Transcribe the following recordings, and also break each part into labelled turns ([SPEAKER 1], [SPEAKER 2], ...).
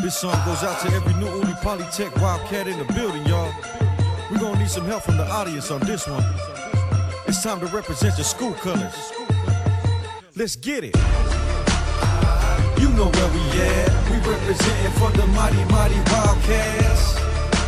[SPEAKER 1] This song goes out to every new Uli Polytech Wildcat in the building, y'all. We're gonna need some help from the audience on this one. It's time to represent your school colors. Let's get it. You know where we at. We representing for the mighty, mighty Wildcats.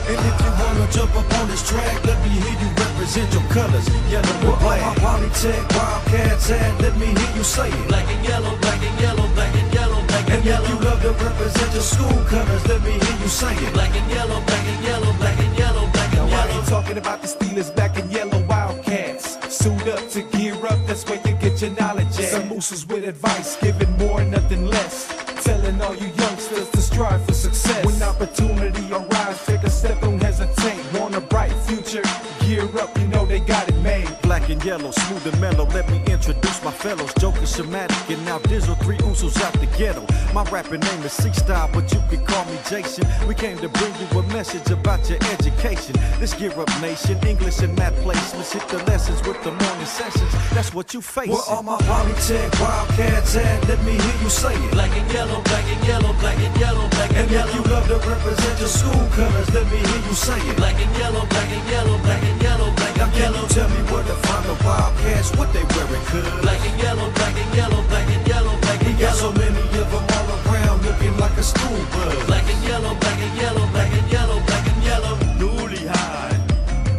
[SPEAKER 1] And if you wanna jump up on this track, let me hear you represent your colors. Yellow and black. Polytech Wildcats at, let me hear you say it.
[SPEAKER 2] Black and yellow, black and yellow, black and yellow, black and yellow.
[SPEAKER 1] And if you love to represent your school colors, let me hear you say it.
[SPEAKER 2] Black and yellow, black and yellow, black and yellow, black and yellow.
[SPEAKER 3] I ain't talking about the Steelers, black and yellow Wildcats. Suit up to gear up, that's where you get your knowledge at. Some mooses with advice, giving more, nothing less. Telling all you youngsters to strive for success. When opportunity arrives, take a step, don't hesitate. Want a bright future, gear up, you know they got it made.
[SPEAKER 1] Black and yellow, smooth and mellow, let me introduce my fellows. Joker, Shematic, and now Dizzle, three Usos out the ghetto. My rapping name is C-Style, but you can call me Jason. We came to bring you a message about your education. Let's gear up, nation, English and math placements. Hit the lessons with the morning sessions, that's what you facing.
[SPEAKER 2] Where all my Polytech Wildcats at, let me hear you say it. Black and yellow, black and yellow, black and yellow, black and yellow.
[SPEAKER 1] And if you love to represent your school colors, let me hear you say it.
[SPEAKER 2] Black and yellow, black and yellow, black and yellow, black and yellow.
[SPEAKER 1] Now can you tell me where to find the Wildcats, what they wearing, cuz?
[SPEAKER 2] Black and yellow, black and yellow, black and yellow, black and
[SPEAKER 1] We got
[SPEAKER 2] yellow.
[SPEAKER 1] so many of them all around looking like a school bus.
[SPEAKER 2] Black and yellow, black and yellow, black and yellow, black and yellow.
[SPEAKER 4] Newly high,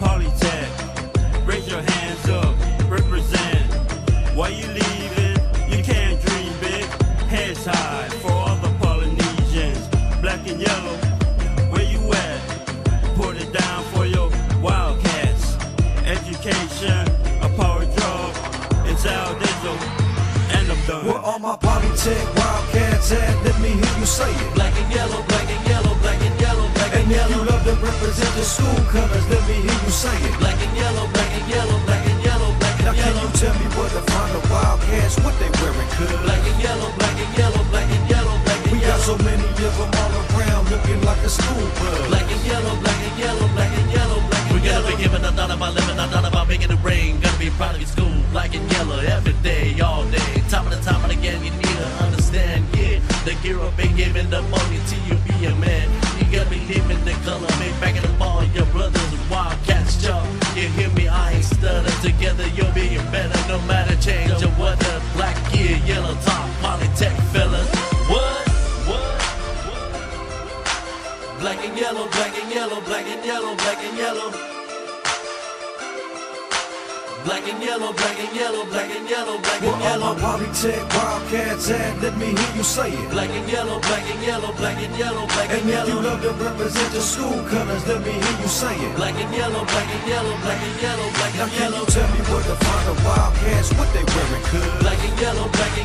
[SPEAKER 4] Polytech, raise your hands up, represent. Why you leaving? You can't dream big. Heads high for all the Polynesians. Black and yellow, where you at? Put it down for your Wildcats. Education, a power job. It's our Dizzle, and I'm done.
[SPEAKER 1] Where all my Polytech Wildcats at, let me hear you say it.
[SPEAKER 2] Black and yellow, black and yellow, black and yellow, black
[SPEAKER 1] And
[SPEAKER 2] and
[SPEAKER 1] if
[SPEAKER 2] yellow.
[SPEAKER 1] you love to represent your school colors, let me hear you say it.
[SPEAKER 2] Black and yellow, black and yellow, black and yellow, black
[SPEAKER 1] Now
[SPEAKER 2] and
[SPEAKER 1] can
[SPEAKER 2] yellow.
[SPEAKER 1] you tell me where to find the Wildcats, what they wearing, cuz?
[SPEAKER 2] Black and yellow, black and yellow, black and yellow, black and
[SPEAKER 1] We got
[SPEAKER 2] yellow.
[SPEAKER 1] so many of them all around looking like a school bus.
[SPEAKER 2] Black and yellow, black and yellow, black and yellow, black and
[SPEAKER 5] We
[SPEAKER 2] yellow.
[SPEAKER 5] gotta be giving a thought about living, a thought about making it rain. Gotta be proud of your school, black and yellow, every day, all day. Time and again, you need to understand, yeah. The gear up ain't giving the money till you be a man. You gotta be living the color, make back in the ball, your brothers, Wildcats, y'all. You hear me, I ain't stutter. Together you'll be better, no matter change or weather. Black gear, yellow top, Polytech fellas. What?
[SPEAKER 2] Black and yellow, black and yellow, black and yellow, black and yellow. Black and yellow, black and yellow, black and yellow, black
[SPEAKER 1] Where
[SPEAKER 2] and
[SPEAKER 1] all
[SPEAKER 2] yellow.
[SPEAKER 1] my Polytech Wildcats at, let me hear you say it.
[SPEAKER 2] Black and yellow, black and yellow, black and yellow, black
[SPEAKER 1] And
[SPEAKER 2] and
[SPEAKER 1] if you
[SPEAKER 2] yellow.
[SPEAKER 1] love to represent your school colors, let me hear you say it.
[SPEAKER 2] Black and yellow, black and yellow, black and yellow, black
[SPEAKER 1] Now
[SPEAKER 2] and
[SPEAKER 1] can
[SPEAKER 2] yellow.
[SPEAKER 1] you tell me where to find the Wildcats, what they wearing, cuz?
[SPEAKER 2] Black and yellow, black and